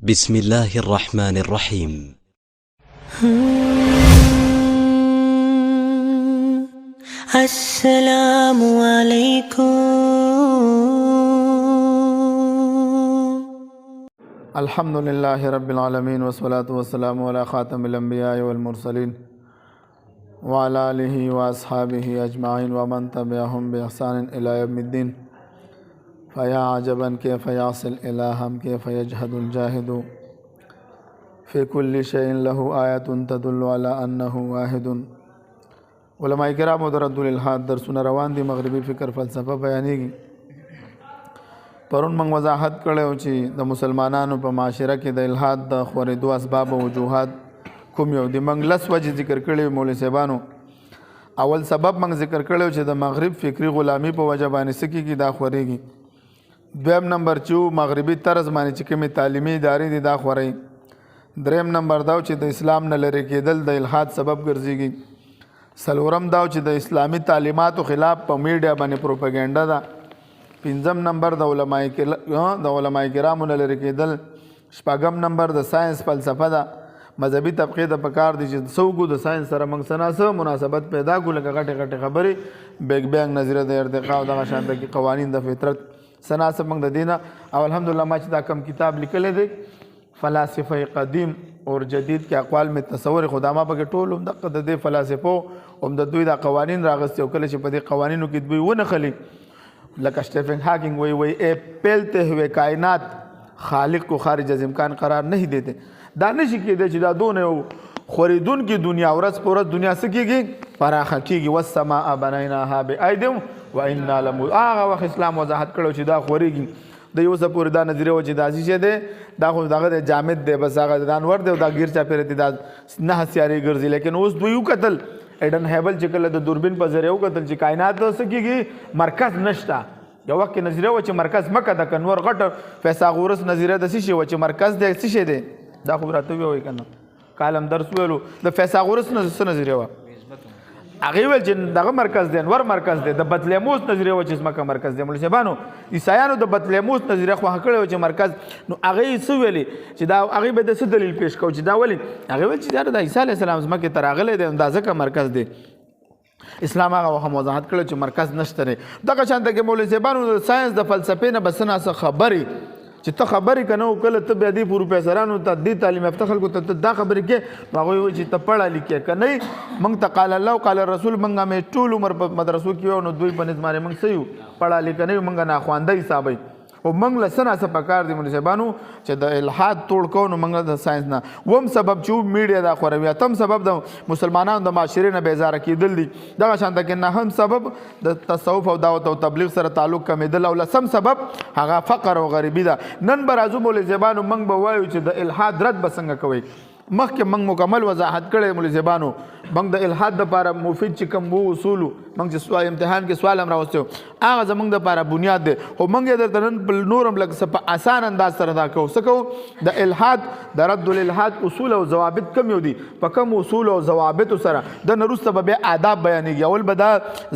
بسم الله الرحمن الرحيم. السلام عليكم. الحمد لله رب العالمين والصلاة والسلام على خاتم الأنبياء والمرسلين وعلى آله وأصحابه أجمعين ومن تبعهم بإحسان إلى يوم الدين. فيا عجبا كيف يعصي الإله كيف يجهد الجاهد في كل شيء له آية تدل على أنه واحد. علماء کرام در رد الالحاد درسونه روان دي. مغربي فکر فلسفه بیانېږي. پرون موږ وضاحت کړو چې د مسلمانانو په معاشره کې د الحاد د خورېدو اسباب او وجوهات کوم یو دي. موږ لس وجې ذکر کړي مولوي صاحبانو. اول سبب موږ ذکر کړو چې د مغرب فکری غلامی په وجه باندې سکیږي دا خورېږي. دویم نمبر چې مغربي طرز باندې چې کومې تعلیمي ادارې دي دا خوري. دریم نمبر دا چې د اسلام نه لرې کېدل د الحاد سبب ګرځيږي. څلورم دا چې د اسلامي تعلیماتو خلاف په میډیا باندې پروپاګاندا ده. پنځم نمبر د علماء کرامو نه لرې کېدل. شپږم نمبر د ساينس فلسفه ده. مذهبي طبقې د پکار دي چې څوګو د ساينس سره موږ سره مناسبت پیدا کړو، لکه غټې غټې خبرې بیگ بینګ نظریه د ارتقا او دغه شان د قوانین د فطرت سناسب موږ د دینه. او الحمدلله ما چې دا کم کتاب لیکلی دی فلاسفه قدیم اور جدید کې اقوال میں تصور خدا ما پکې ټول هم دغه د فلسفو هم د دوی د قوانین راغستي او کله چې په دې قوانینو کې دوی ونه خلی لکه سټیفن هاکینګ وی اے پھیلتے ہوئے کائنات خالق کو خارج از امکان قرار نہیں دیتے. دا نشي کېدی چې دا دونه خوریدون کی دنیا ورځ په ورځ دنیا سکیږي پراخه کیږي. والسماء بنيناها بأيد وإنا لموسعون. هغه وخت اسلام وضاحت کړو چې دا خوريږي د یو څه پورې دا نظریه و چې دا شي دی دا خو دغه جامد دی بس هغه دانور دی او دا غیر چا پیرتی دا نه سیاري ګرځي. لیکن اوس دوی قتل ایډن هیبل چې کله د دوربین په ذریعه وکتل چې کائنات سکیږي مرکز نشته. یو وخت نظریه و چې مرکز مکه د کنور غټ فیثاغورس نظریه د څه شي و چې مرکز دی څه شي دی دا خو راته وی کنه کالم درس ویلو د فیثاغورس نظریه و هغه ویل چې دغه مرکز دی انور مرکز دی. د بطلیموس نظریه و چې مکه مرکز دی. مولوی صاحبانو عیسایانو د بطلیموس نظریه خو کړو چې مرکز نو هغه څه ویلي چې دا هغه به د څه دلیل پیش کو چې دا ولی هغه ویل چې دا د عیسی علی السلام مکه تراغله دی اندازه کا مرکز دی. اسلام هغه وضاحت کړو چې مرکز نشته. دغه شانته کې مولوی صاحبانو د ساينس د فلسفې نه بسنه څه خبري چې ته خبرې کنه او کله ته بیا دې پروفیسورانو ته دې تعلیم یافته خلکو ته دا خبرې کې هغه وایي چې ته پړه لیکې کنه موږ ته قال الله قال رسول موږ مې ټول عمر په مدرسو کې نو دوی په نظم باندې موږ سيو پړه لیکنه موږ نه خوانده حسابي او موږ لسنه څه پکار دي مولوی صاحبانو چې د الحاد توړ کو نو موږ د ساينس نه ووم سبب چې میډیا دا خوروي تم سبب د مسلمانانو د معاشرې نه بیزاره کېدل دي. دغه شانته کې نه هم سبب د تصوف او دعوت او تبلیغ سره تعلق کمیدل او لسم سبب هغه فقر او غریبی ده. نن برازو مولوی صاحبانو موږ به وایو چې د الحاد رد بسنګ کوي. مخکې موږ مکمل وضاحت کړی مولوی صاحبانو موږ د الحاد لپاره مفید چې کوم وو اصول موږ چې سوال امتحان کې سوال هم راوستو هغه زموږ لپاره بنیاد دی. خو موږ درته نن نورم لږ څه په آسان انداز سره دا کوو. څه کوو د الحاد د رد الالحاد اصول او ضوابط کوم یو دي. په کوم اصول او ضوابط سره د نورسته به آداب بیانېږي. اول به دا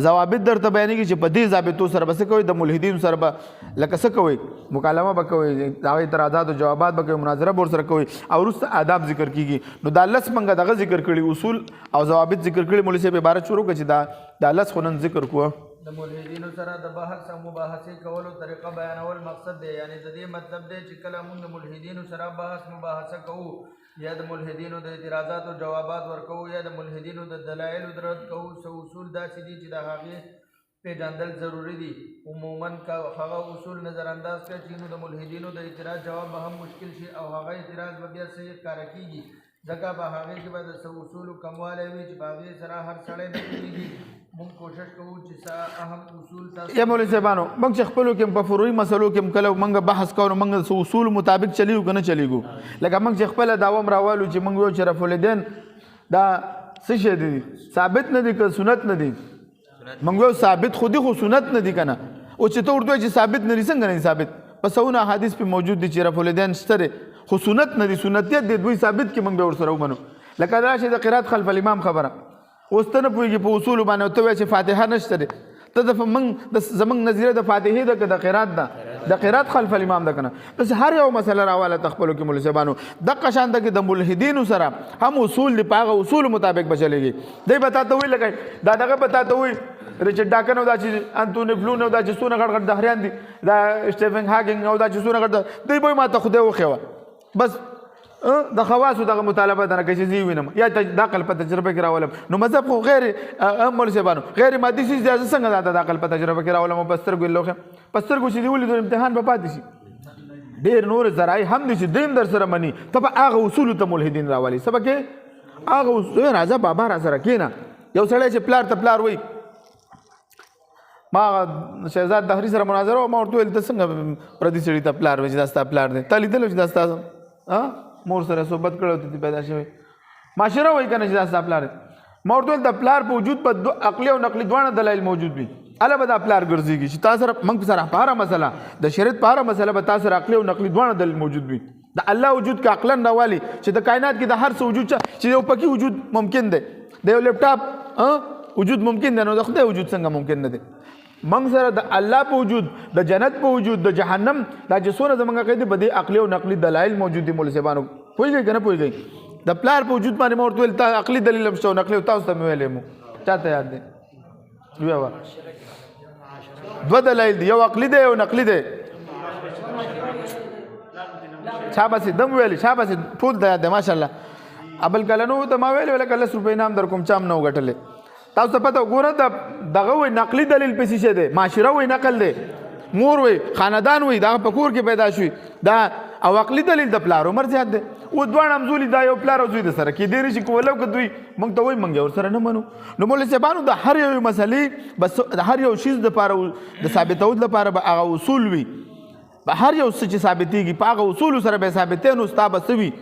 ضوابط درته بیانېږي چې په دې ضابطو سره بس کوي د ملحدین سره به لکه څه کوي مکالمه به کوي دا اعتراضات او جوابات به کوي مناظره به سره کوي او وروسته آداب ذکر کیږي. نو دا لس منګه دغه ذکر کړي اصول او ضوابط ذکر کړي. مولوی صاحب عبارت شروع کړي چې دا لس خنن ذکر کوه د ملحدینو سره د بحث او مباحثې کولو طریقه بیانول مقصد دی. یعنی د دې مطلب دی چې کله موږ د ملحدینو سره بحث مباحثه کوو یا د ملحدینو د اعتراضات او جوابات ورکوو یا د ملحدینو د دلایل رد کوو څه اصول داسې دي چې د هغې پیژندل ضروری دي. عموما که هغه اصول نظر انداز کړي چې نو د ملحدینو د اعتراض جواب به هم مشکل شي او هغه اعتراض به بیا صحیح ښکاره کېږي. ځکه په هغې کې به د څه اصولو کموالی وي چې په هغې سره هر سړی نه پوهېږي. موږ کوشش کوو چې څه اهم اصول تاسو یا مولوی صاحبانو موږ چې خپلو کې په فروعي مسلو کې کله موږ بحث کوو نو موږ د اصول مطابق چلیږو که نه چلیږو. لکه موږ چې خپله دعوه هم راولو چې موږ ویو چې رفع الیدین دا څه شی دی ثابت نه دی که سنت نه دی. موږ ویو ثابت خو دي خو سنت نه دي که نه. او چې ته ورته وایې چې ثابت نه دي څنګه نه دي ثابت؟ په سونه احادیث پې موجود دي چې رفع الیدین شته دی خو سنت نه دي. سنتیت دی دوی ثابت کې موږ به ورسره ومنو. لکه راشي د قرات خلف الامام خبره اوس ته نه پوهېږي په اصولو باندې ته وایې چې فاتحه نشته دی ته د زمونږ نظریه د فاتحې ده که د قرات ده د قرات خلف الامام ده که نه داسې هر یو مسله راواله تخپلو کې مولوي صاحبانو دقه شان ده کې د ملحدینو سره هم اصول دي په هغه اصولو مطابق به چلېږي دی به تا ته وایي لکه دا دغه به تا ته وایي ریچارډ ډاکن او دا چې انتوني فلون او دا چې څونه غټ غټ دهریان دي دا سټیفن هاګینګ او دا چې څونه غټ دی به ما ته خدای وښیوه بس د خواصو دغه مطالبه ده نه که چې زه وینم یا د عقل په تجربه کې راولم نو مذهب خو غیر مولوي صاحبانو غیر مادي څیز دی زه څنګه د عقل په تجربه کې راولم او په سترګو یې لوښیم په سترګو چې دې ولیدو امتحان به پاتې شي ډېر نور ذرایع هم دي چې دین در سره مني ته به هغه اصولو ته ملحدین راولي څه به کې هغه راځه بابا را سره کښېنه یو سړی چې پلار ته پلار وایي ما شهزاد دهري سره مناظره وه ما ورته ویل ته څنګه پردي سړي ته پلار وایي چې دا ستا پلار دی تا لیدلی چې دا ستا مور سره صحبت کړی ته پیدا شوی معاشره وایي که نه چې دا ستا پلار دی ما ورته ویل د پلار په وجود په عقلي او نقلي دواړه دلایل موجود وي هله به دا پلار ګرځېږي چې تا سره موږ سره په هره مسله د شریعت په هره مسله به تا سره عقلي او نقلي دواړه دلیل موجود وي د الله وجود که عقلا راوالي چې د کائنات کې د هر څه وجود چې یو پکې وجود ممکن دی د یو لیپټاپ وجود ممکن دی نو د خدای وجود څنګه ممکن نه دی موږ سره د الله په وجود د جنت په وجود د جهنم دا چې څونه زموږ عقیدې په دې عقلي او نقلي دلایل موجود دي مولوي صاحبانو پوهېږئ که نه پوهېږئ د پلار په وجود باندې ما ورته ویل تا عقلي دلیل هم شته او نقلي تاسو ته مې ویلی مو چاته یاد دی ویوه دوه دلایل دي یو عقلي دی یو نقلي دی چا بسې دم ویلي چا بسې ټول ته یاد دی ماشاءالله ابل کلنو ته ما ویلې ویل که 10 روپۍ انعام در کوم چا هم نه وګټلی تاسو ته پته وګوره دغه وایي نقلي دلیل پسې شه دی معاشره وایي نقل دی مور وایي خاندان وایي دا په کور کې پیدا شوي دا او عقلي دلیل د پلار عمر زیات دی اوس دواړه همزولي دا یو پلار او زوی د سره کېدی نه شي کولو که دوی موږ ته وایي موږ یې ورسره نه منو نو مولوي صاحبانو د هر یو مسلې بس د هر یو شیز دپاره د ثابتولو لپاره به هغه اصول وي به هر یو څه چې ثابتېږي په هغه اصولو سره به یې ثابتې نو ستا به څه وي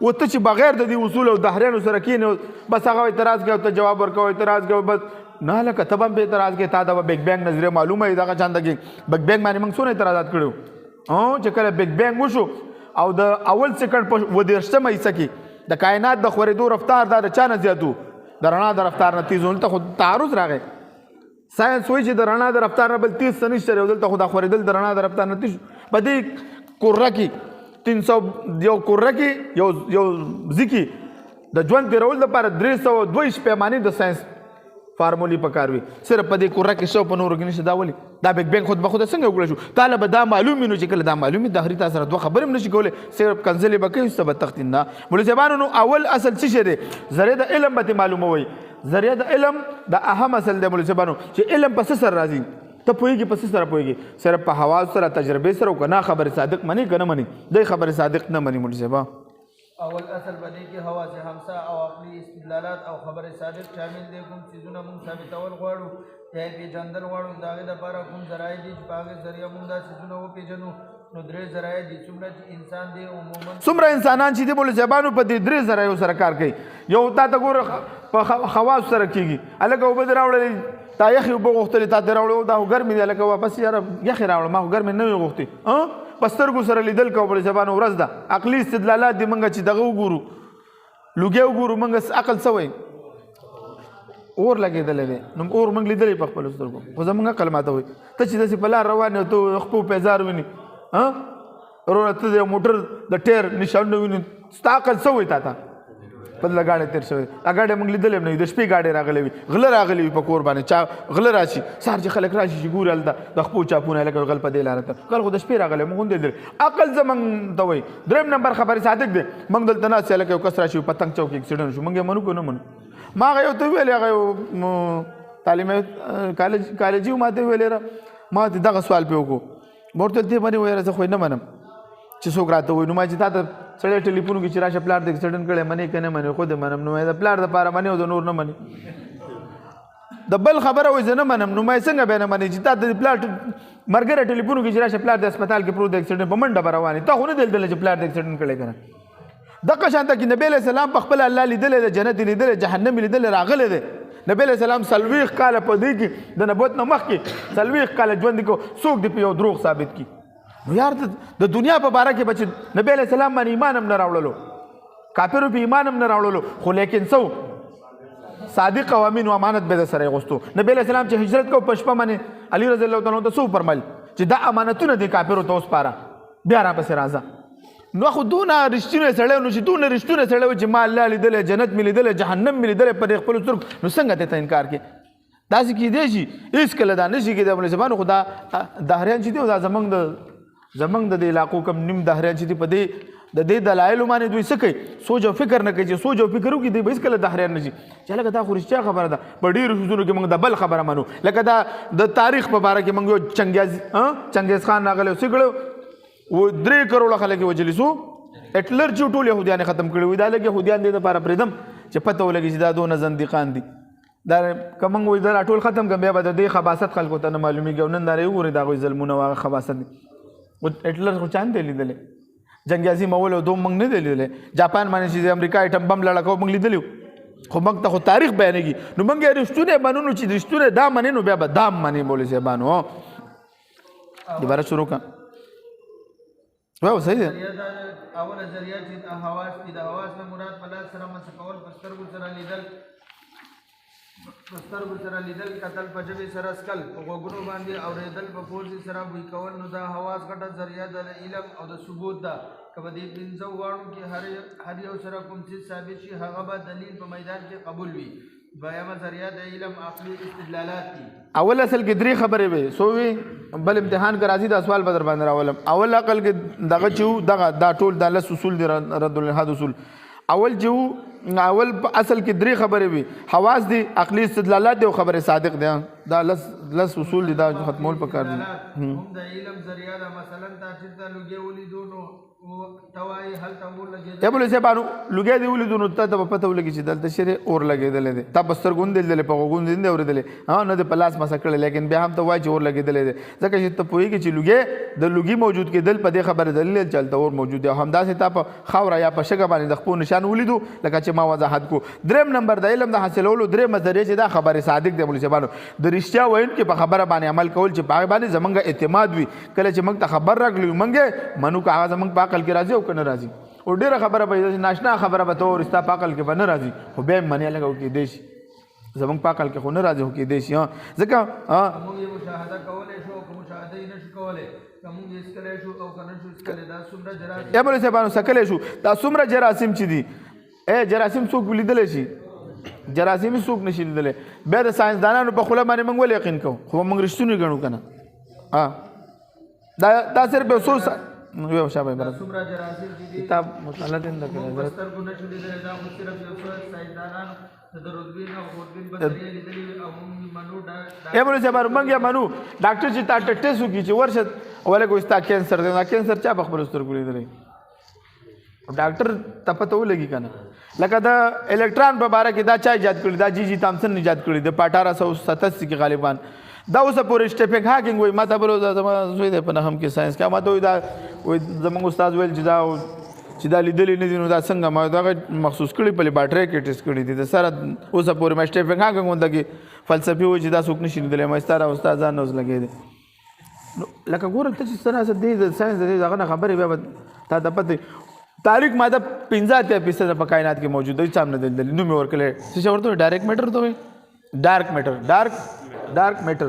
و ته چې بغیر د دې اصول او دهریانو سره کښېنې بس هغه اعتراض کوي او ته جواب ورکوه اعتراض کوي بس نه لکه ته به هم په اعتراض کوې تا ته به بیګ بینګ نظریه معلومه وي دغه چانده کې بیګ بینګ باندې موږ څونه اعتراضات کړي وو چې کله بیګ بینګ وشو او د اول سیکنډ په 22مه حصه کې د کائنات د خورېدو رفتار دا د چا نه زیات و د رڼا د رفتار نه تیز دلته خو تعارض راغی ساینس وایي چې د رڼا د رفتار نه بل تیز څه نشته دی دلته خو دا خورېدل د رڼا د رفتار نه تیز په دې کوره کې 300 یو کوره کې یو ځي کې د ژوند تېرولو لپاره 322 پیمانې د ساینس فارمولې پکار وي صرف په دې کوره کې 100 په نورو کې نشته دا ولې دا بیګ بینګ خود به خوده څنګه وکړی شو تاله به دا معلوم وي نو چې کله دا معلوم وي دهري تا سره دوه خبرې هم نشي کولی صرف کنځلې به کوي څه به تختین نه مولوي صاحبانو نو اول اصل څه شی دی ذریعه د علم به معلوموئ ذریعه د علم د اهم اصل دی مولوي صاحبانو چې علم په څه سره راځي ته پوهېږي په څه سره پوهېږي صرف په حواس سره تجربې سره او که نه خبر صادق مني که نه مني دی خبر صادق نه مني مولوي صاحبه اول اصل بدی کې حواس خمسه او عقلي استدلالات او خبر صادق شامل دي کوم چیزونه موږ ثابتول غواړو یا پیژندل غواړو د هغې دپاره کوم ذرایع دي چې په هغې ذریعه موږ دا چیزونه وپېژنو نو 3 ذرایع دي څومره چې انسان دی عموما څومره انسانان چې دي مولوي صاحبانو په دې 3 ذرایعو سره کار کوي یو تا ته ګوره په خواصو سره کېږي هلکه اوبه دې راوړلې تا یخې اوبه غوښتلې تا دې راوړې دا خو ګرمې دي هلکه واپس یاره یخې راوړه ما خو ګرمې نه وې غوښتې په سترګو سره لیدل کوو مولوي صاحبانو ورځ ده عقلي استدلالات دي موږ چې دغه وګورو لوګي وګورو موږ عقل څه وایي اور لګېدلی دی نو اور موږ لیدلی په خپلو سترګو خو زموږ عقل ماته وایي ته چې داسې په لار روان یې ته خپو پیزار ویني وروره ته د یو موټر د ټیر نشانونه ویني ستا عقل څه وایي تا ته بدله ګاډی تېر شوی دا ګاډی موږ لیدلی هم نه وي د شپې ګاډی راغلی وي غله راغلی وي په کور باندې چا غله راشي سهار چې خلک راشي چې ګوري هلته د خپو چاپونه لکه غل په دې لاره ته کله خو د شپې راغلی موږ هم لیدلی عقل زموږ ته وایي 3 نمبر خبرې صادق دی موږ دلته ناست یې هلکه یو کس راشي پتنګ چوک کې اکسیډنټ شو موږ یې منو که نه منو ما هغه یو ته ویلې هغه یو تعلیمي کالجي ما ته ویلې ما ته دغه سوال پې وکړو ما ورته دې باندې ویل زه خو نه منم چې څوک راته وایي نو ما چې تا ته سړی ټلیفون وکړي چې راشه پلار د اکسیډنټ کړی منې که نه منې خو دې منم نو د پلار دپاره منې او د نور نه منې د بل خبره وایي زه نه منم نو ما څنګه بیا نه منې چې تا د پلار ملګری ټلیفون وکړي چې راشه پلار د هسپتال کې پروت د اکسیډنټ په منډه به روان تا خو نه دی لیدلی چې پلار د اکسیډنټ کړی که نه دغه شانته کې نبی علیه السلام په خپله الله لیدلی دی جنت یې لیدلی جهنم یې لیدلی راغلی دی نبی علیه السلام 40 کاله په دې کې د نبوت نه مخکې 40 کاله ژوند کو څوک دې په یو دروغ ثابت کړي نو یار د دنیا په باره کې به چې نبی علیه السلام باندې ایمان هم نه راوړلو کافرو په ایمان هم نه راوړلو خو لیکن څه صادق قوامین او امانت به سره غوستو نبی علیہ السلام چې هجرت کو پښپا باندې علی رضی الله تعالی عنہ ته سو فرمایل چې دا امانتونه دي کافرو ته اوس پاره بیا را پسې راځه نو خو دونه رښتونه سړی نو چې دونه رښتونه سړی چې ما الله لیدل جنت مې لیدل جهنم مې لیدل په خپل سترګو نو څنګه ته انکار کې داسې کېدای شي هېڅ کله دا نشي کېدای بل زبانو خو دا دهریان چې دي دا زمونږ د علاقو کم نیم دهریان چې دي په دې د دې دلایلو باندې دوی څه کوي سوچ او فکر نه کوي چې سوچ او فکر وکړي دوی به هېڅکله دهریان نه شي چې لکه دا خو رښتیا خبره ده په ډېرو څیزونو کې موږ د بل خبره منو لکه دا د تاریخ په باره کې موږ یو چنګیز خان راغلی څه کړی و 3 کروڑه خلک یې وجلي څو هټلر چې ټول یهودیان ختم کړي وي دا لږ یهودیان دې دپاره پرېږدم چې پته ولګي چې دا دونه زندقان دي دا که موږ وایي دا ټول ختم کړم بیا به د دې خباست خلکو ته نه معلومېږي او نن دا وګورئ د هغوی ظلمونه او هغه خباست دي هټلر خو چا نه دی لیدلی جنګ عظیم اول او دوم موږ نه دی لیدلی جاپان باندې چې د امریکا ایټم بم لړکو موږ لیدلی خو موږ ته خو تاریخ بیانېږي نو موږ یې رښتونه منو نو چې رښتونه دا منې نو بیا به دام منې مولوي صاحبانو دوباره شروع کړه واو صحیح ده اول ذریعہ چې حواس دي د حواس نه مراد په لاس سره مس کول پسترګو سره لیدل کتل په ژبې سره اسکل په غوږونو باندې اورېدل په پوزې سره بوی کول نو دا حواس ګټه ذریعہ د علم او د ثبوت ده که په دې پنځو واړو کې هر یو سره کوم څیز ثابت شي هغه به دلیل په میدان کې قبول وي دویمه ذریعہ د علم عقلي استدلالات دي اول اصل کې 3 خبرې وي سو وي بل امتحان کا راځي د سوال بدر باندې راولم اول عقل کې دغه چې دغه دا ټول د لس اصول دي رد الحاد اصول اول چې اول اصل کې 3 خبرې وي حواس دي عقلي استدلالات دي او خبره صادق دي دا لس اصول دي دا ختمول پکار دي هم د علم ذریعہ دا مثلا تاسو ته لګي ولیدونو توای هل تمول لګي یا بل څه باندې لګي دی ولیدونو ته په پته ولګي چې دلته شری اور لګیدل دي تا بستر ګوند دل په غوګوند دي اوریدل نه د پلاس مسکړه لیکن بیا هم ته وای چې اور لګیدل دي ځکه چې ته پوهیږي چې لګي د لګي موجود کې دل په دې خبره دلیل چلته اور موجود دی هم داسې تا په خاور یا په شګه باندې د خپل نشان ولیدو لکه چې ما وضاحت کو دریم نمبر د علم د حاصلولو درې مزرې چې دا خبره صادق دی مولوی صاحبانو د رښتیا وایونکي په خبره باندې عمل کول چې په باندې زمونږ اعتماد وي کله چې موږ ته خبر راغلی موږ منو که هغه زمونږ په عقل کې راځي او که نه راځي او ډېره خبره به ناشنا خبره به ته ورستا په عقل کې به نه راځي خو بیا یې منې لږه وکېدی شي زمونږ په عقل کې خو نه راځي وکېدی شي ځکه موږ یې مشاهده کولی شو که مشاهده یې نه شو کولی که موږ یې څکلی شو او که نه شو څکلی دا څومره جراثیم یا مولوي صاحبانو څکلی شو دا څومره جراثیم چې دي جراثیم څوک لیدلی شي جراثیم څوک نشي لیدلی بیا د ساینسدانانو په خوله باندې موږ ولې یقین کوو خو موږ رښتونی ګڼو که نه دا صرف یو څو یو شابه برابر څومره جراثیم چې دي کتاب مطالعه دین د موږ په سترګو نه شو لیدلی دا خو صرف یو څو ساینسدانانو د رتبې نه خودبین په ذریعه لیدلي او موږ منو یا مولوي صاحبانو موږ یې منو ډاکټر چې تا ټسټ وکړي چې ورشه ولې کوي ستا کینسر دی دا کینسر چا په خپلو سترګو لیدلی ډاکټر ته پته ولګي که نه لکه د الکتران په باره کې دا چا ایجاد کړي دا جی تامسن ایجاد کړي د 1887 کې غالبان دا اوسه پورې سټیفن هاکینګ وایي ما ته بل زما زوی دی په نهم کې ساینس کې ما ته وایي دا وایي زموږ استاد ویل چې دا لیدلي نه دي نو دا څنګه ما دغه مخصوص کړي په لیبارټرۍ کې ټیسټ کړي دي د سره اوسه پورې ما سټیفن هاکینګ غونډه کې فلسفي وایي چې دا څوک نشي لیدلی ما ستاره استاد ځان نه اوس لګېدی نو لکه ګوره ته چې څه دې د ساینس د دې دغه نه خبرې بیا به تا ته پته تاریک ماده 50% په کائنات کې موجود دی چا نه دلیل نو مې ورکړل څه ورته ډایرکټ میټر ته وي ډارک میټر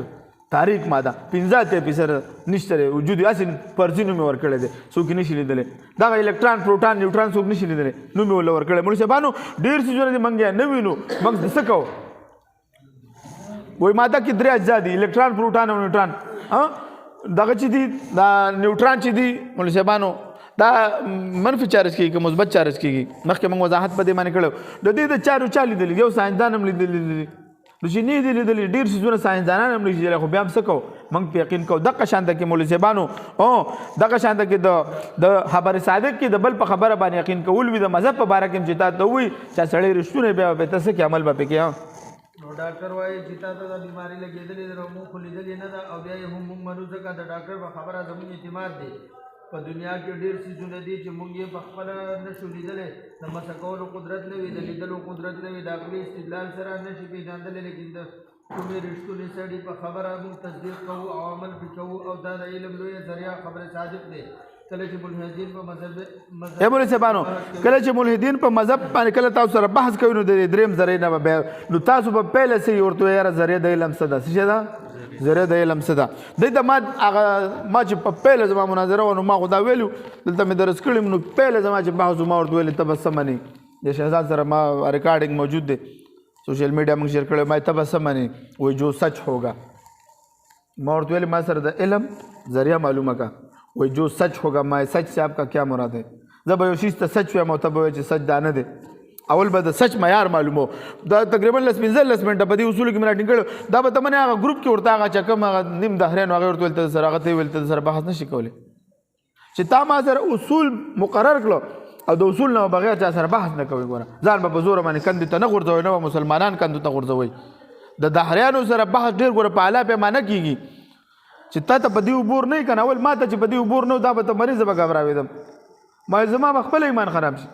تاریک ماده 50% نشته وجود یې اسین پرځي نو مې ورکړل دي څوک نشي لیدلی دا الکترون پروټون نیوټرون څوک نشي لیدلی نو مې ول ورکړل مولوي صاحبانو ډیر څه دي منګه نه وینو موږ څه کوو وای ماده کې 3 اجزا دي الکترون پروټون او نیوټرون دغه چې دي دا نیوټرون چې دي مولوي صاحبانو دا منفي چارج کېږي که مثبت چارج کېږي مخکې موږ وضاحت په دې باندې کړو د دې د چارو چا لیدلي یو ساینسدان هم لیدلي نو چې نه دي لیدلي ډېر څیزونه ساینسدانان هم نشي لیدلی خو بیا هم څه کوو موږ په یقین کوو دغه شانته کې مولوي صاحبانو دغه شانته کې د خبر صادق کې د بل په خبره باندې یقین کول وي د مذهب په باره کې هم چې تا ته ووایي چې سړی رښتونه بیا به ته څه کې عمل به پکې نو ډاکټر وایي چې تا ته دا بیماري لګېدلې ده موږ خو لیدلې نه ده او بیا یې هم موږ منو ځکه د ډاکټر په خبره زموږ اعتماد دی په دنیا کې ډېر څیزونه دي چې موږ یې پخپله نشو لیدلی د مسه کولو قدرت نه وي د لیدلو قدرت نه وي د عقلي استدلال سره نشي پېژندلی لیکن د کومې رښتونې سړي په خبره موږ تصدیق کوو او عمل پرې کوو او دا د علم لویه ذریعه خبره صادق دی کله چې ملحدین په اے مولوی صاحبانو کله چې ملحدین په مذهب باندې کله تاسو سره بحث کوي نو د دریم ذریعه نه به نو تاسو په پیله سي ورته یاره ذریعه د علم څه ده څه ده ذریعه د علم څه ده د ما هغه ما چې په پیله زما مناظره ونه ما خو دا ویلو دلته مې درس کړم نو پیله زما چې بحث ما ورته ویل ته بس منی د شهزاد سره ما ریکارډینګ موجود دی سوشل میډیا موږ شیر کړو ما ته بس منی وای جو سچ ہوگا ما ورته ویل ما سره د علم ذریعہ معلومه کا وای جو سچ ہوگا ما سچ سے آپ کا کیا مراد ہے زب یو شیز ته سچ وایم ته به چې سچ دانه دی اول به د سچ معیار معلومو دا تقریبا 15 منټه په دې اصول کې مراټینګ کړو دا به تمنه هغه ګروپ کې ورته هغه چکم هغه نیم دهرین هغه ورته ولته سره هغه ته ولته سره بحث نشي کولای چې تا ما سره اصول مقرر کړو او د اصول نه بغیر چا سره بحث نه کوي ګوره ځان به زور باندې کندې ته نه غورځوي نو مسلمانان کندو ته غورځوي د دهریانو سره بحث ډیر ګوره په اعلی پیمانه کیږي چې تا ته په دې عبور نه کنه اول ما ته چې په دې عبور نه دا به ته مریض به غبراویدم ما زما خپل ایمان خراب شي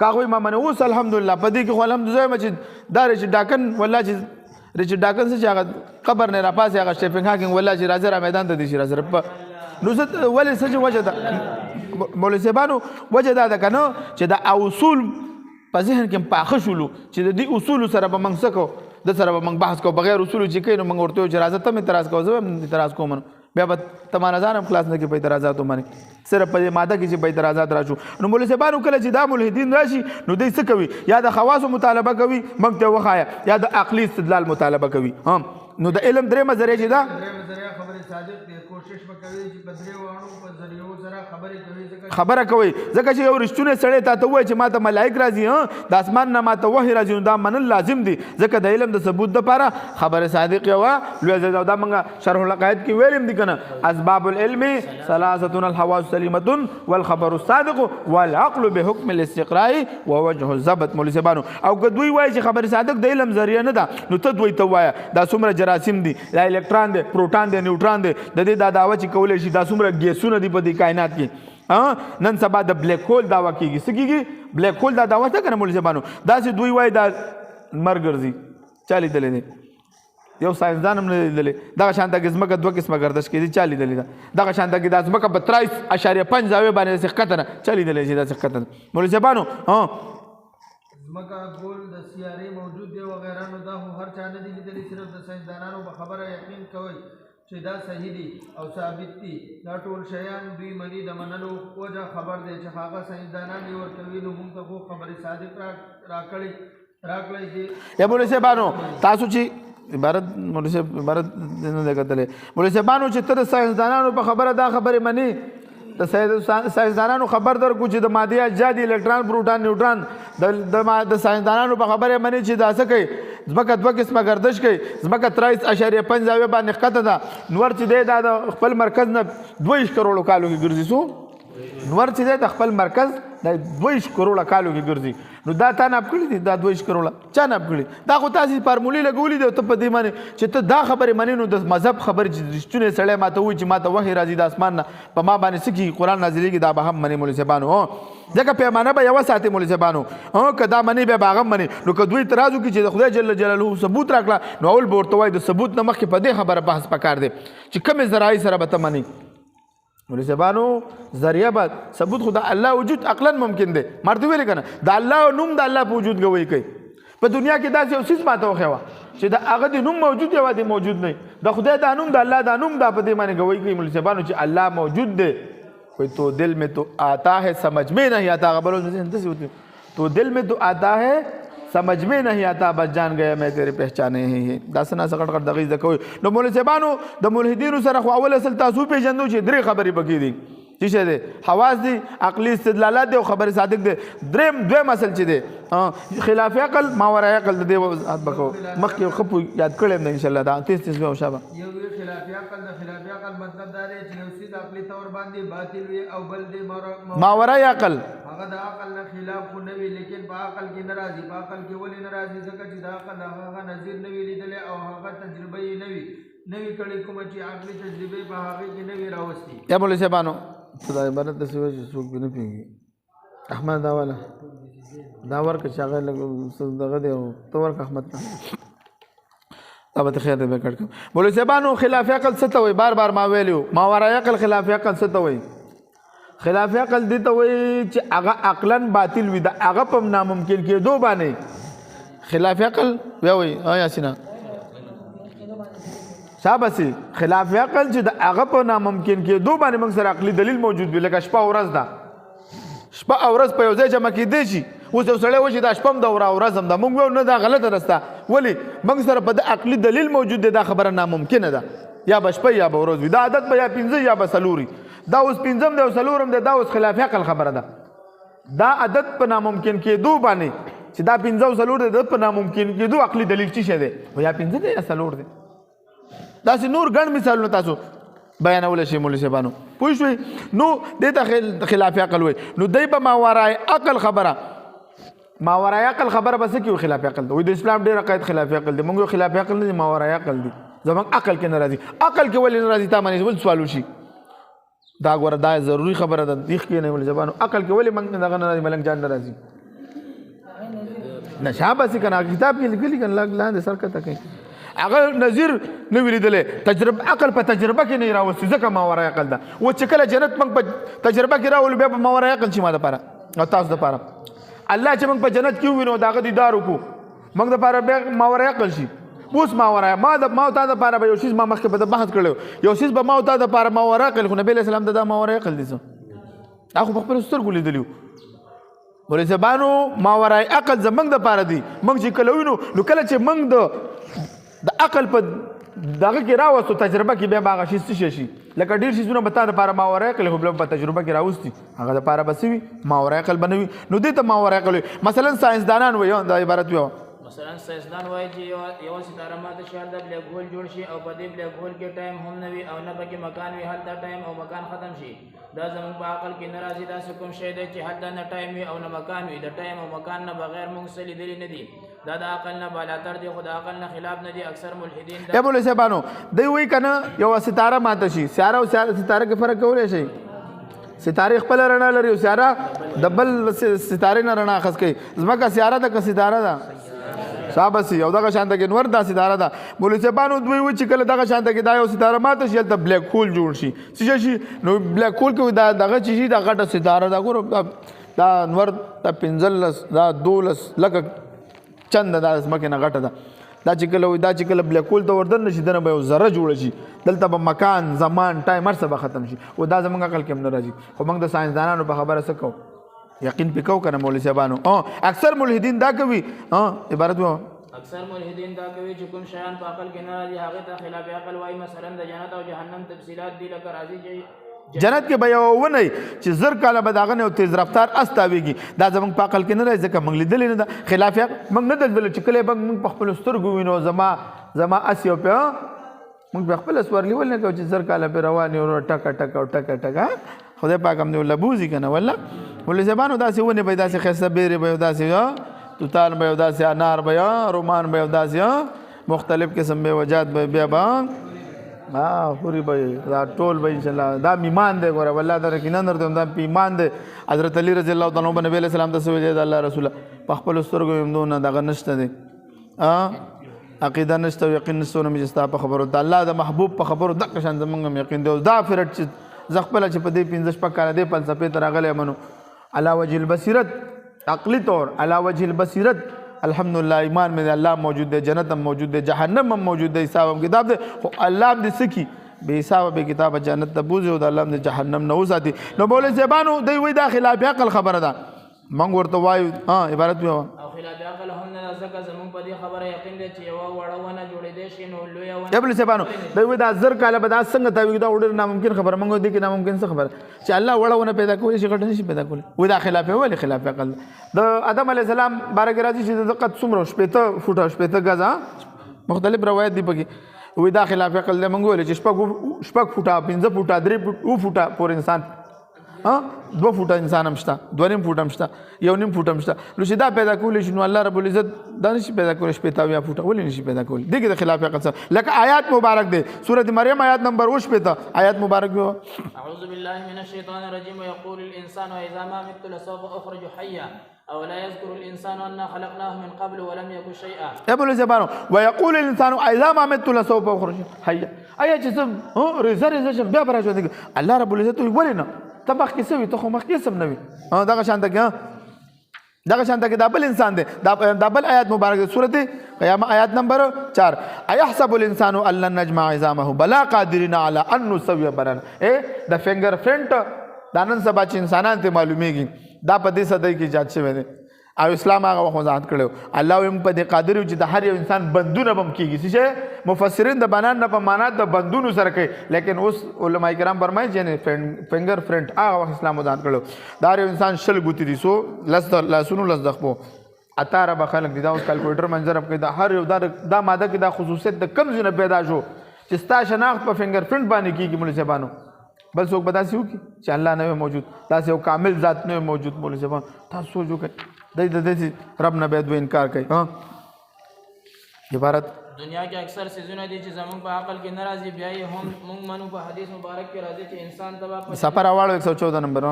کاغوی ما منه اوس الحمدلله په دې کې خو الحمدلله ما چې دار چې ډاکن والله چې رچ ډاکن څه هغه قبر نه را پاسه هغه سټیفن هاکینګ والله چې راځه را میدان ته دي شي راځه نو څه ولې څه وجه ده مولوی صاحبانو وجه ده کنه چې دا اصول په ذهن کې پاخه شولو چې د دې اصول سره به موږ څه کو د سره به موږ بحث کو بغیر اصول چې کینو موږ ورته چې راځه ته اعتراض کوو زه اعتراض کوم بیا به تمانه ځانم خلاص نه کې په اعتراضاتو باندې صرف په ماده کې چې په اعتراضات راشو نو مولوی صاحبانو کله چې دا ملحدین راشي نو دوی څه کوي یا د خواصو مطالبه کوي موږ ته وخایا یا د عقلي استدلال مطالبه کوي نو د علم درېمه ذریعه چې دا خبره صادق دی کوشش وکړي چې په درې وانو په ذریعو سره خبره کوي ځکه چې یو رښتونه سړی ته وایي چې ماته ملائک راځي د اسمان نه ماته وحی راځي دا منل لازم دي ځکه د علم د ثبوت لپاره خبره صادق یو لوی زدا دا موږ شرح العقائد کې ویلم دي کنه اسباب العلم ثلاثه الحواس سلیمه والخبر الصادق والعقل بحكم الاستقراء ووجه الضبط مولوی صاحبانو او که دوی وایي چې خبره صادق د علم ذریعہ نه ده نو ته دوی ته وایي دا څومره جراثیم دي دا الکترون دي پروټون دي نیوټرون دي د دې دا دعوه چې کولای شي دا څومره ګیسونه دي په دې کائنات کې نن سبا د بلیک هول دعوه کیږي څه کیږي بلیک هول دا دعوه څه کنه مولوی صاحبانو دا چې دوی وایي دا مرګ ګرځي چالي دلې دي یو ساينسدان هم نه لیدلې دغه شانته کې ځمکه دوه قسمه گردش کېدي چالي دلې ده دغه شانته کې دا ځمکه په 23.5 زاویه باندې څخه چالي دلې شي دا څخه مولوی صاحبانو ځمکه ګول د سیارې موجود دی وغیرہ نو دا هر چا نه دي لیدلې صرف د ساينسدانانو په خبره یقین کوي چې دا صحیح دي او ثابت دي دا ټول شیان دوی مني د منلو وجه خبر دی چې هغه ساينسدانان یې ورکوي نو موږ ته خو خبرې صادق راکړي شي یا مولوی صاحبانو تاسو چې عبارت مولوی صاحب عبارت نه کتلې مولوی صاحبانو چې تر ساينسدانانو په خبره دا خبره مني د ساينسدانانو خبر درکو چې د مادي اجزا دي الکترون پروټون نیوټرون د ساينسدانانو په خبره مني چې دا څه کوي ځمکه دوه قسمه گردش کوي ځمکه 23.5 زاویه باندې ښکته ده نور چې دی دا د خپل مرکز نه 2 کروڑو کالو کې ګرځي سو نور چې دی د خپل مرکز د 2 کروڑو کالو کې ګرځي نو دا تا ناب کړی دي دا 2 کروڑه چا ناب کړی دا خو تاسو فارمولې لګولې دي ته په دې باندې چې ته دا خبره منې نو د مذهب خبر چې رښتونه سړی ماته وایي چې ماته وحی راځي د اسمان نه په ما باندې سکی قرآن نازلېږي دا به هم منې مولوی صاحبانو ځکه پیمانه به یوه ساتي مولوی صاحبانو که دا منې بیا به هغه منې نو که دوی اعتراض وکړي چې د خدای جل جلاله ثبوت راکړه نو اول به ورته وایي د ثبوت نه مخکې په دې خبره بحث پکار دی چې کومې ذرایع سره به ته منې مولوی صاحبانو ذریعہ به ثبوت خدا الله وجود عقلا ممکن دی مرته ویل کنه د الله نوم د الله په وجود گوي کوي په دنیا کې داسې یو څه ماته وخوا چې د هغه د نوم موجود دی واده موجود نه د خدای د نوم د الله د نوم د په دې معنی گوي کوي مولوی صاحبانو چې الله موجود دی کوئی تو دل میں تو آتا ہے سمجھ میں نہیں آتا غبروں سے تو دل میں تو آتا ہے سمجھ में नहीं आता बस जान गया मैं तेरे पहचाने ही داسنا سقط کړ دغه ځکوي نو مولوی صاحبانو د ملحدینو سره خو اول اصل تاسو پیژندو چې درې خبرې پکې دي چې دي حواس دي عقلي استدلالات دي او خبر صادق دي دویم اصل چې دي خلاف عقل ماورا عقل د دې وضاحت بکو مخکې خپو یاد کړم ان شاء الله دا 33 او شابه یو خلاف عقل د خلاف عقل مطلب دا دی چې یو څه عقلي تور باندې باطل وي او بل دې ماورا عقل هغه د عقل نه خلاف خو نه وي لیکن په عقل کې ناراضي په عقل کې ولې ناراضي ځکه چې د عقل هغه نظیر نه وی لیدل او هغه تجربه یې نوی کړي کوم چې عقلي تجربه په هغه کې نوی راوستي یا مولوی صاحبانو خدای عبارت د سوي چې څوک نه پیږي احمد دا والا دا ورکه چې هغه دغه دی او تو ورکه احمد ابته خیر دې کړ مولوی صاحبانو خلاف عقل څه ته وي بار ما ویلو ماورا عقل خلاف عقل څه ته وي خلاف عقل دي ته وایي چې هغه عقلا باطل وي د هغه په ناممکن کېدو باندې خلاف عقل بیا وایي یاسینا شابسي خلاف عقل چې د هغه په ناممکن کېدو باندې موږ سره عقلي دلیل موجود وي لکه شپه ورځ ده شپه او ورځ په یو ځای جمع کېدی شي اوس یو سړی وایي چې دا شپه هم ده او ورځ هم ده موږ وایو نه دا غلطه رسته ولې موږ سره په د عقلي دلیل موجود دی دا خبره ناممکنه ده یا به شپه یا به ورځ وي دا عادت به یا پنځه یا به څلور دا اوس پنځم دی او څلورم دی دا اوس خلاف عقل خبره ده دا عادت په ناممکن کېدو باندې چې دا پنځه او څلور دی په ناممکن کېدو عقلي دلیل څه شی دی یا پنځه دی یا څلور دی داسې نور ګڼ مثالونه تاسو بیانولی شي مولوي صاحبانو پوه شوئ نو دې ته خلاف عقل وایي نو دی به ماورای عقل خبره ماورای عقل خبره به څه کوي خلاف عقل دی وایي د اسلام ډېر عقاید خلاف عقل دی موږ خلاف عقل نه دي ماورای عقل دی زموږ عقل کې نه راځي عقل کې ولې نه راځي تا باندې ولې سوال وشي دا ګوره دا ضروري خبره ده دیخ کې نه مولوي صاحبانو عقل کې ولې موږ دغه نه راځي ملنګ جان نه راځي نه شاباسي که نه کتاب کې لیکلي که نه لاندې سر کته کوي هغه نظیر نه وی لیدلی تجربه عقل په تجربه کې نه راوستي ځکه ماورای عقل ده و چې کله جنت موږ په تجربه کې راولو بیا په ماورای عقل شي ما دپاره او تاسو دپاره الله چې موږ په جنت کې ووینو د هغه دیدار وکړو موږ دپاره بیا ماورای عقل شي اوس ماورای ما او تا دپاره به یو شیز ما مخکې په د بحث کړی یو شیز به ما او تا دپاره ماورای عقل خو نبي علیه السلام ته دا ماورای عقل دي څه دا خو په خپلو سترګو لیدلي مولوي صاحبانو ماورای عقل زموږ دپاره دي موږ چې کله وینو نو کله چې موږ د عقل په دغه کې راوستو تجربه کې بیا به هغه شي څه شي لکه ډېر شیزونه به تا دپاره ماورای عقل خو بیا په تجربه کې راوستي هغه دپاره به څه وي ماورای عقل به نه وي نو دې ته ماورای عقل وي مثلا ساینسدانان وایي دا عبارت وي مثلا ساینسدان وایي چې یوه ستاره ماته شي هلته بلیک هول جوړ شي او په دې بلیک هول کې ټایم هم نه وي او نه پکې مکان وي هلته ټایم او مکان ختم شي دا زموږ په عقل کې نه راځي داسې کوم شی دی چې هلته نه ټایم وي او نه مکان وي د ټایم او مکان نه بغیر موږ څه لیدلي نه دي دا د عقل نه بالاتر دی خو د عقل نه خلاف نه دي اکثر ملحدین یا مولوي صاحبانو دوی وایي که نه یوه ستاره ماته شي سیاره او ستاره کې فرق کولی شي ستاره خپل رڼا لري او سیاره د بل ستارې نه رڼا اخذ کوي ځمکه سیاره ده که ستاره ده شابسي او دغه شانته کې نور دا ستاره ده مولوي صاحبانو دوی وایي چې کله دغه شانته کې دا یو ستاره ماته شي هلته بلیک هول جوړ شي څه شي نو بلیک هول کې دا دغه چې شي دا غټه ستاره ده ګوره دا نور دا 15 دا 12 لکه چند دا ځمکې نه غټه ده دا چې کله بلیک هول ته وردن نه شي دنه به یو ذره جوړه شي دلته به مکان زمان ټایم هر څه به ختم شي او دا زموږ عقل کې هم نه راځي خو موږ د ساینسدانانو په خبره څه کوو یقین پې کوو که نه مولوي صاحبانو اکثر ملحدین دا کوي عبارت اکثر ملحدین دا کوي چې کوم شیان په عقل کې نه راځي هغې ته خلاف عقل وایي مثلا د جنت او جهنم تفصیلات دي لکه راځي چې جنت کې به یو ونه چې زر کاله به د هغه نه یو تیز رفتار اس تاویږي دا زموږ په عقل کې نه راځي ځکه موږ لیدلې نه ده خلاف موږ نه لیدلی چې کله به موږ په خپلو سترګو وینو زما اس یو پې موږ په خپله سورلي ولې نه کوو چې زر کاله پې روان یو ټکه ټکه او ټکه ټکه خدای پاک هم دې ولله بوځي که نه والله مولوي صاحبانو داسې ونې به یې داسې ښایسته بیرې به یې داسې توتان به یې داسې انار به یې رومان به یې داسې مختلف قسم به وجات به بیا به خوري به دا ټول به انشاءالله دا ایمان دی ګوره والله دا یقینا درته دا ایمان دی حضرت علی رضی الله تعالی عنہ نبی علیہ السلام ته ویلي د الله رسوله په خپلو سترګو یې همدونه دغه نشته دی عقیده نشته او یقین نشته نو مې چې ستا په خبرو د الله د محبوب په خبرو دغه شان زموږ هم یقین دی اوس دا فرټ چې زه خپله چې په دې 15 شپږ کاله دې فلسفې ته راغلی منو علی وجه البصیرت عقلی طور علی وجه البصیرت الحمدلله ایمان میں اللہ موجود ہے جنت ہم موجود ہے جہنم ہم موجود ہے حساب ہم کتاب دے اللہ ہم دے سکی بے حساب بے کتاب جنت تبوز ہے اللہ ہم دے جہنم نوز آتی نو بولے صاحبانو دی وی دا خلاف عقل خبر دا منگ ورطا وایو عبارت بھی ہوا او خلاف عقل هم نه ځکه زموږ په دې خبره یقین دی چې یوه وړه ونه جوړېدی شي نو لویه ونه ابل صاحبانو دی وی دا زر کاله به دا څنګه تاویږي دا ډېر ناممکن خبره موږ دې کې ناممکن څه خبره چې الله وړه ونه پیدا کولی شي غټه نشي پیدا کولی وی دا خلاف ولې خلاف عقل د آدم علیه السلام باره کې راځي چې د قد څومره شپېته فوټه شپېته ګزه مختلف روایت دي پکې وی دا خلاف عقل دی موږ ویلې چې شپږ فوټه 15 فوټه 3 فوټه پور انسان 2 فوټه انسان هم شته 2.5 فوټه هم شته 1.5 فوټه هم شته نو چې دا پیدا کولی شي نو الله رب العزت دا نشي پیدا کولی شپېته اویا فوټه ولې نشي پیدا کولی دې کې د خلاف عقل څه لکه آیات مبارک دی سورۃ مریم آیات نمبر 8 آیات مبارک دی اعوذ بالله من الشیطان الرجیم ويقول الانسان اذا ما مت لسوف اخرج حيا اولا يذكر الانسان انا خلقناه من قبل ولم يكن شيئا ابن زبانو ويقول الانسان اذا ما مت لسوف اخرج حيا ایا چې څه رزه شم بیا برا شو الله رب العزت ولې نه ته مخکې څه وي ته خو مخکې سم نه وي دغه شانته کې دغه شانته کې دا بل انسان دی دا بل آیات مبارک دی سورته قیامه آیات نمبر 4 ايحسب الانسان ان لن نجمع عظامه بلا قادرين على ان نسوي بنانه د فنگر پرنټ دا نن سبا چې انسانان ته معلومیږي دا په دې صدۍ کې ایجاد شوی دی او اسلام هغه وخت وضاحت کړو الله هم په دې قادر چې د هر یو انسان بندونه بم کیږي چې مفسرین د بنان نه په معنا د بندونو سره کوي لیکن اوس علما کرام فرمایي چې فنگر پرنټ هغه وخت اسلام وضاحت کړو دا یو انسان شل ګوتی دي سو لاسونو لس دخپو اتاره به خلک دي دا اوس کیلکولیټر منظر په دا هر یو دا ماده کې دا خصوصیت د کم ځنه پیدا شو چې ستا شناخت په فنگر پرنټ باندې کیږي مولوی صاحبانو بل څوک به داسې وکړي چې الله نه موجود داسې یو کامل ذات نه موجود مولوی صاحبان تاسو سوچ وکړئ د دې رب نه به دوی انکار کوي عبارت دنیا کې اکثر سيزونه دي چې زمونږ په عقل کې ناراضي بیا یې هم مونږ منو په حدیث مبارک کې راځي چې انسان تبا په سفر اواړو 114 نمبر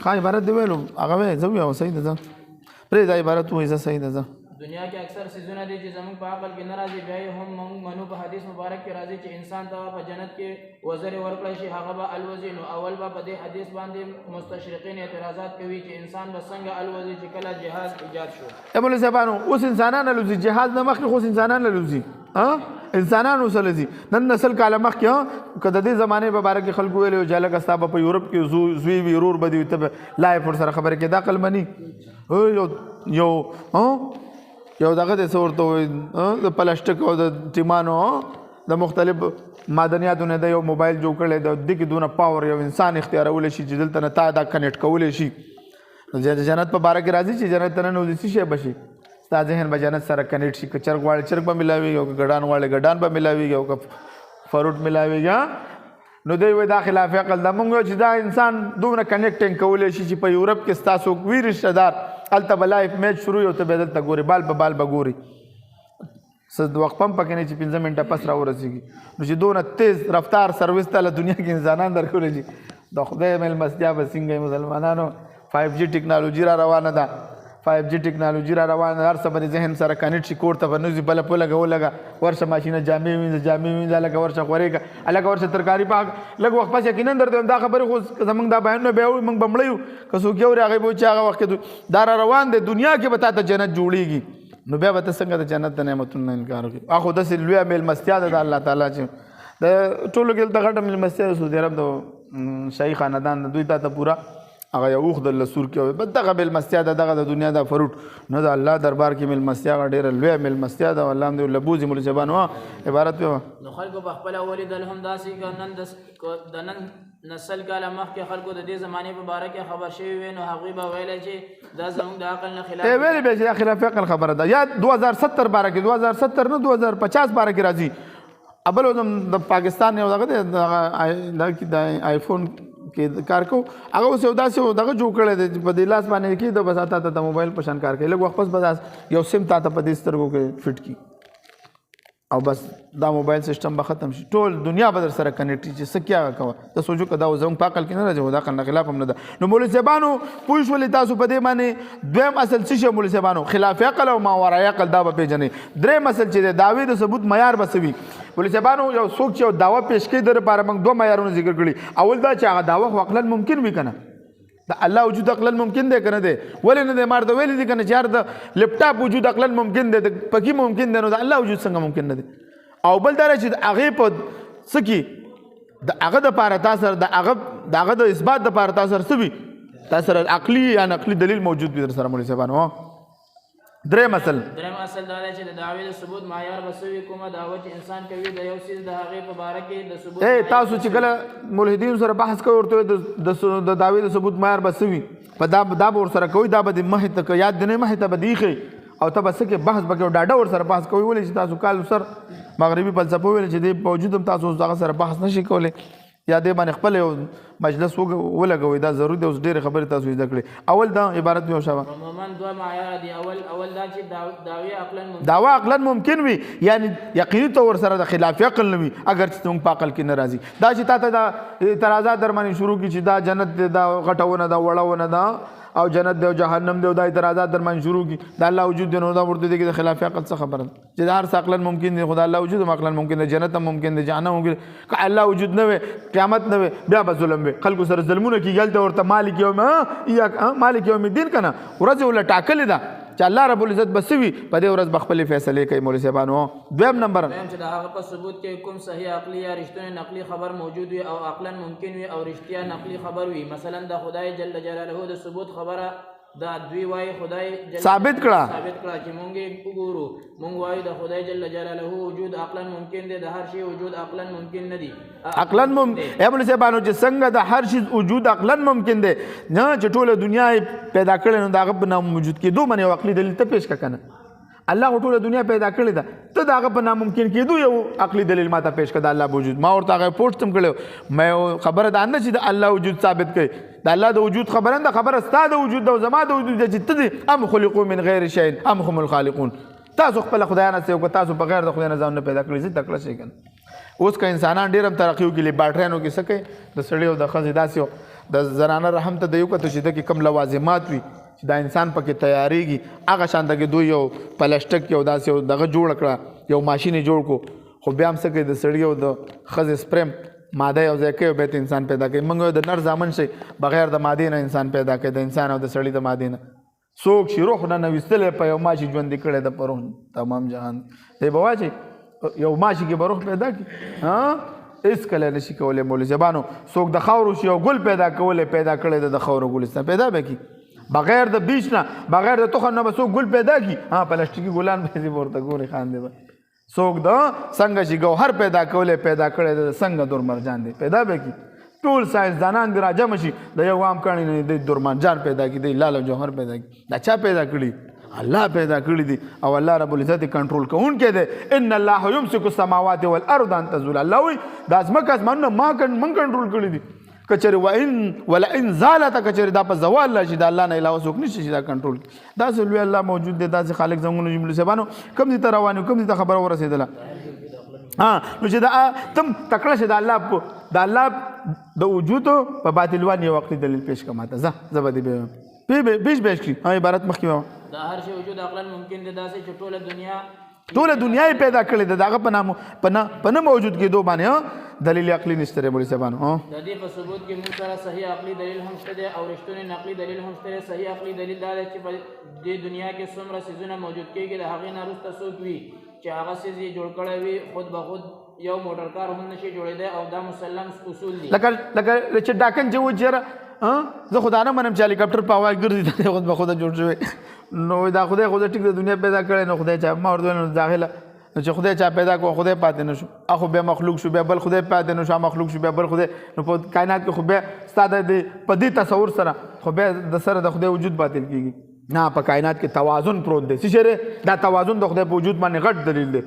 خا عبارت دی ویلو هغه زو یو صحیح ده پرې دا عبارت وایي صحیح ده دنیا کې اکثر سيزونه دي چې زمونږ په عقل کې ناراضي بیا یې هم مونږ منو په حدیث مبارک کې راځي چې انسان تبا په جنت کې وزر ورکړی شي هغه به الوزي نو اول به په دې حدیث باندې مستشرقین اعتراضات کوي چې انسان به څنګه الوزي چې کله جهاز ایجاد شو ابو صاحبانو اوس انسانانو لوزي جهاز نه مخکې خو انسانانو لوزي انسانانو سره لوزي نن نسل کاله مخکې کده دې زمانه په باره کې خلکو ویلو جاله کستا په یورپ کې زوی ورور بدی ته لایف ور سره خبره کې دا عقل مني یو دغه د صورت د پلاستیک او د ټیمانو د مختلف معدنیاتو نه د یو موبایل جوړ کړل د دې کې دونه پاور یو انسان اختیارول شي چې دلته نه تا دا کنیکټ کول شي جنت په باره کې راځي چې جنت نه نو دي شي بشي ستا ذهن به جنت سره کنیکټ شي که چرګ واړ چرګ به ملاوي او ګډان واړ ګډان به ملاوي او فروټ ملاوي نو دوی وای دا خلاف عقل دا مونږ چې دا انسان دومره کنیکټینګ کولای شي چې په یورپ کې ستاسو کوی رشتہ دار الته به لایف میچ شروع یو ته به دلته ګوري بال په بال به ګوري څه وخت پم پکې نه چې 15 منټه پس را ورسېږي نو چې دونه تیز رفتار سروس ته دنیا کې انسانان درکول شي د خدای مل مسجد به څنګه مسلمانانو 5G ټیکنالوژي را روانه ده 5G ټیکنالوژي را روانه هر څه باندې ذهن سره کنیکټ شي کوړ ته بنوزي بل په لګا ورشه ماشینه جامې وینځ لکه ورشه خورېګه الګ ورشه ترکاری پاک لګ وخت پس یقینا درته دا خبره خو زمونږ دا بیان نه به موږ بمړیو که څوک یو راغی بو چې هغه وخت دا روان دي دنیا کې به تاسو جنت جوړیږي نو بیا به څنګه د جنت د نعمتونو انکار وکړي اخو د لوی میل مستیاد د الله تعالی چې د ټولو کې د غټه میل مستیاد سعودي عرب د شاهي خاندان دوی ته پورا هغه یو خدای له سور کې به دغه مل مستیاد دغه د دنیا د فروټ نو د الله دربار کې مل مستیاد ډېر لوی مل مستیاد او الله دې لبوزي مل زبانو عبارت په نو خلکو په خپل ولید الهم داسې ګنن د نن نسل کاله مخکې خلکو د دې زمانه په باره کې خبر شوی وي نو هغوی به ویل چې دا زموږ د عقل نه خلاف ویل به چې خلاف عقل خبره ده یا 2070 باره کې 2070 نه 2050 باره کې راځي ابل د پاکستان یو دغه د آیفون کې کار کو هغه اوس یو داسې دغه جوړ کړی دی په دې لاس باندې کې د بس تا ته موبایل په شان کار کوي لږ وخت پس بس یو سیم تا ته په دې سترګو کې فټ کی او بس دا موبایل سیستم به ختم شي ټول دنیا به در سره کنیکټ شي څه کیا کوه ته سوچو که دا زموږ په عقل کې نه راځي دا عقل نه خلاف هم نه ده نو مولوي صاحبانو پوه شولې تاسو په دې باندې دویم اصل څه شی مولوي صاحبانو خلاف عقل او ماورای عقل دا به پیژنې دریم اصل چې د دعوی د ثبوت معیار به څه وي مولوي صاحبانو یو څوک چې دعوه پیش کوي د لپاره موږ دوه معیارونه ذکر کړي اول دا چې هغه دعوه عقلا ممکن وي که نه د الله وجود عقلا ممکن دی که نه دی ولې نه دی مار ته ویلي دي که نه چې هر د لپټاپ وجود عقلا ممکن دی د پکې ممکن دی نو د الله وجود څنګه ممکن نه دی او بل دا چې هغې په څه کې د هغه دپاره تا سره د هغه د اثبات دپاره تا سره څه وي تا سره عقلي یا نقلي دلیل موجود وي در سره مولوي صاحبانو دریم اصل دا دی چې د دعوې د ثبوت معیار به څه وي کومه دعوه چې انسان کوي د یو څیز د هغې په باره کې د ثبوت تاسو چې کله ملحدینو سره بحث کوئ ورته د دعوې د ثبوت معیار به څه وي په دا به ورسره کوئ دا به د مخې ته یاد د نه مخې ته به د ایښئ او ته به څه کې بحث به کوئ ډاډه ورسره بحث کوئ ولې چې تاسو کال سر مغربي فلسفه ویل چې دې باوجود هم تاسو دغه سره بحث نشئ کولی یا دې باندې خپل یو مجلس ولګوي دا ضروري دی اوس ډېرې خبرې تاسو زده کړئ اول دا عبارت مې وشوه عموما دوه معیار دي اول دا چې دعوی عقلا ممکن دعوا عقلا ممکن وي یعنی یقیني طور سره د خلاف عقل نه وي اگر چې موږ په عقل کې نه راځي دا چې تا ته دا اعتراضات در باندې شروع کړي چې دا جنت دی دا غټونه دا وړونه دا او جنت دی او جهنم دی او دا اعتراضات در باندې شروع کړي دا الله وجود دی نو دا ورته دی د خلاف عقل څه خبره چې دا هر څه عقلا ممکن دی خدای الله وجود عقلا ممکن دی جنت هم ممکن دی جهنم ممکن دی که الله وجود نه وي قیامت نه وي بیا به ظلم وي خلکو سره ظلمونه کیږي هلته ورته مالک یوم الدین که نه ورځ یې ورله ټاکلې ده چې الله رب العزت به څه وي په دې ورځ به خپلې فیصلې کوي مولوي صاحبانو دویم نمبر چې د هغه په ثبوت کې کوم صحیح عقلي یا رښتونی نقلي خبر موجود وي او عقلا ممکن وي او رښتیا نقلي خبر وي مثلا د خدای جل جلاله د ثبوت خبره دا دوی وایي خدای ثابت کړه چې مونږ وګورو مونږ وایو د خدای جل جلاله وجود عقلا ممکن دی د هر شي وجود عقلا ممکن نه دی عقلا ممکن ابن صاحبانو چې څنګه د هر شي وجود عقلا ممکن دی نه چې ټوله دنیا پیدا کړې نو د هغه په ناموجود کېدو باندې یو عقلي دلیل ته پیش کړه که نه الله ټوله دنیا پیدا کړې ده ته د هغه په ناممکن کېدو یو عقلي دلیل ما ته پیش کړه د الله وجود ما ورته هغه پوسټ هم کړی ما خبره دا نه چې د الله وجود ثابت کړي د الله د وجود خبره ده خبره ستا د وجود ده او زما د وجود ده چې ته دې ام خلقو من غیر شیء ام هم الخالقون تاسو خپل خدایانه څه وکړه تاسو بغیر د خدای نه ځان نه پیدا کړی چې تکړه شي کنه اوس که انسانان ډېر هم ترقي وکړي لیبارټریانو کې څه کوي د سړي او د ښځې داسې د زنانه رحم ته د یو کته چې دکې کم لوازمات وي چې دا انسان پکې تیاریږي هغه شان دغه دوی یو پلاسټک یو داسې یو دغه جوړ کړه یو ماشین یې جوړ کړو خو بیا هم څه کوي د سړي او د ښځې سپرم ماده یو ځای کوي بیا انسان پیدا کوي موږ د نر زامن شي بغیر د مادې نه انسان پیدا کوي د انسان او د سړي د مادې نه څوک چې روح نه نویستلی په یو ماشي ژوندي کړی د په روح تمام جهان دی به واچي یو ماشي کې به روح پیدا کړي هېڅکله نشي کولی مولوي صاحبانو څوک د خاورو شي یو ګل پیدا کولی پیدا کړی د خاورو ګلستان پیدا به کړي بغیر د بیج نه بغیر د تخم نه به څوک ګل پیدا کړي پلاستیکي ګلان به یې ورته ګوري خاندې به څوک د څنګه چې ګوهر پیدا کولی پیدا کړی د څنګه دورمرجان دی پیدا به کړي ټول ساینسدانان دې راجمع شي د یو عام کاڼي نه د دورمرجان پیدا کړي د لال او جوهر پیدا کړي دا چا پیدا کړي الله پیدا کړي دي او الله رب العزت کنټرول کوونکی دی ان الله یمسک السماوات والارض ان تزولا الله وایي دا ځمکه اسمانونه من کنټرول کړي دي کچری ولئن زالت کچری دا په زوال راشي د الله نه علاوه څوک نشي چې دا کنټرول داسې لوی الله موجود دی داسې خالق زموږ جملو صاحبانو کوم دي ته روان کوم دي ته خبره ورسېدله نو چې دا تم تکړه شه د الله د وجود په باطلوان یو وخت دلیل پیش کما ته زه به دې بیش کړي عبارت مخکې دا هر شی وجود عقلا ممکن دی داسې چې ټوله دنیا یې پیدا کړې ده د هغه په نه موجود کېدو باندې دلیل عقلي نشته دی مولوي صاحبانو د دې په ثبوت کې موږ سره صحیح عقلي دلیل هم شته دی او رښتونی نقلي دلیل هم شته دی صحیح عقلي دلیل دا دی چې په دې دنیا کې څومره څیزونه موجود کېږي د هغې نه وروسته څوک وي چې هغه څیز یې جوړ کړی وي خود به خود یو موټر کار هم نشي جوړېدی او دا مسلم اصول دي لکه چې ډاکن چې و چېره زه خدا نه منم چې هلیکاپټر په هوا ګرځي دا خود به خوده جوړ شوی نو دا خدای ټیک د دنیا پیدا کړی نو خدای چا ما ورته ویل نو داخله نو چې خدای چا پیدا کړو خدای پاتې نه شو خو بیا مخلوق شو بیا بل خدای پاتې نه شو مخلوق شو بیا بل خدای نو په کائنات کې خو بیا ستا د په دې تصور سره خو بیا د سره د خدای وجود باطل کېږي نه په کائنات کې توازن پروت دی څه شی دا توازن د خدای په وجود باندې غټ دلیل دی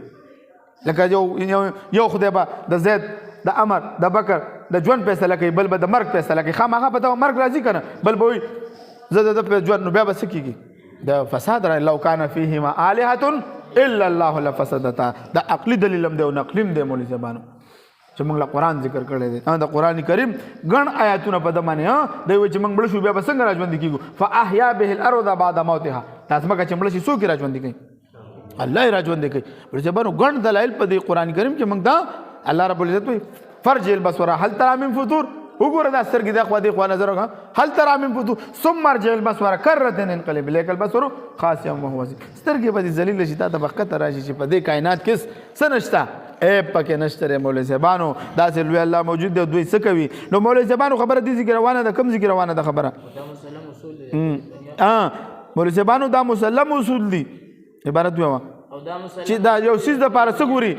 لکه یو خدای به د زید د امر د بکر د ژوند فیصله کوي بل به د مرګ فیصله کوي خامخا په ته مرګ راځي که نه بل به وایي زه د په ژوند نو بیا به څه کېږي د فساد را لو کان فیهما آلهة الا الله لفسدتا دا عقلي دلیل هم دی او نقلي هم دی مولوي صاحبانو چې موږ له قرآن ذکر کړی دی د قرآن کریم ګڼ آیاتونه په ده باندې دی وایي چې موږ مړه شو بیا به څنګه راژوندي کېږو فاحیا به الارض بعد موتها دا ځمکه چې مړه شي څوک یې راژوندي کوي الله یې راژوندي کوي مولوي صاحبانو ګڼ دلایل په دې قرآن کریم کې موږ دا الله رب العزت وایي فرجع البصر هل ترى من فطور وګوره دا سترګې د خوا دې خوا نظر وکړه هل ترى من فطور ثم ارجع البصر کرة انقلب الیک البصر خاسئا وهو حسیر سترګې به دې ذلیله شي تا ته به ښکته راشي چې په دې کائنات کې څه نشته عیب پکې نشته دی مولوي صاحبانو داسې لوی الله موجود دی دوی څه کوي نو مولوي صاحبانو خبره دې ذکر روانه ده کوم ذکر روانه ده خبره مولوي صاحبانو دا مسلم اصول دي عبارت ویوه چې دا یو څیز دپاره څه ګوري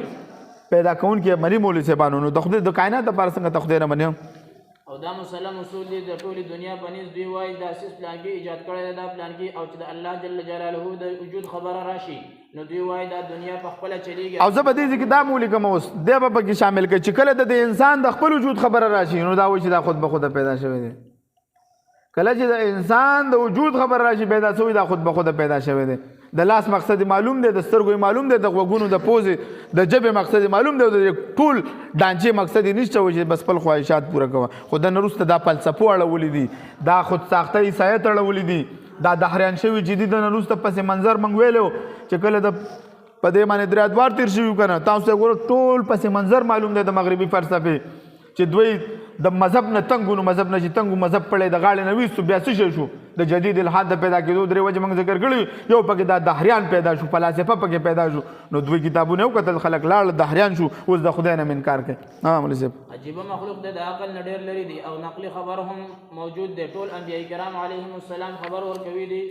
پیدا کوونکی مني مولوي صاحبانو نو د خدای د کائنات دپاره څنګه ته خدای نه منې او دا مسلم اصول دي د ټولي دنیا په نس دوی وایي دا سیس پلان کې ایجاد کړی دا پلان کې او چې د الله جل جلاله د وجود خبره راشي نو دوی وایي دا دنیا په خپل چلیږي او زه به دې کې دا مولیکم اوس دی به پکې شامل کړي چې کله د انسان د خپل وجود خبره راشي نو دا وایي چې دا خود به خود پیدا شوی دی کله چې د انسان د وجود خبر راشي پیدا شوی دا خود به خود پیدا شوی دی د لاس مقصد معلوم دی د سترګو معلوم دی د غوږونو د پوزې د ژبې مقصد معلوم دی د ټول ډانچې مقصد نشته و چې بس خپل خواهشات پوره کوه خو د نورسته دا فلسفو اړولې دي دا خود ساخته عیسایت اړولې دي دا د حریان شوی جدي د نورسته پس منظر منګ ویلو چې کله د په دې باندې درې ادوار تیر شوی کنه تاسو ګورو ټول پس منظر معلوم دی د مغربي فلسفه چې دوی د مذهب نه تنګونو مذهب نه چې تنګو مذهب پړې د غاړې نه ویستو بیا څه شو د جدید الحاد پیدا کېدو درې وجه موږ ذکر کړی یو پکې دا دهریان پیدا شو فلسفه پکې پیدا شو نو دوی کتابونه وکتل خلک لاړ دهریان شو اوس د خدای نه انکار کوي مولوی صاحب عجیب مخلوق د عقل نه ډېر لري دي او نقلي خبر هم موجود دی ټول انبیاء کرام علیهم السلام خبر ورکوي دي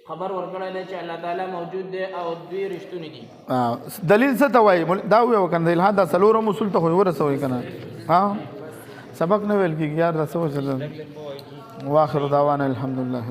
خبر ورکړی دی چې الله تعالی موجود دی او دوی رښتونی دي دلیل څه ته وایي دا ویو کنه الحاد دا څلورم اصول ته خو ورسوي کنه سبق نه ویل کېږي یار دا څه وشل واخر دعوانا الحمدلله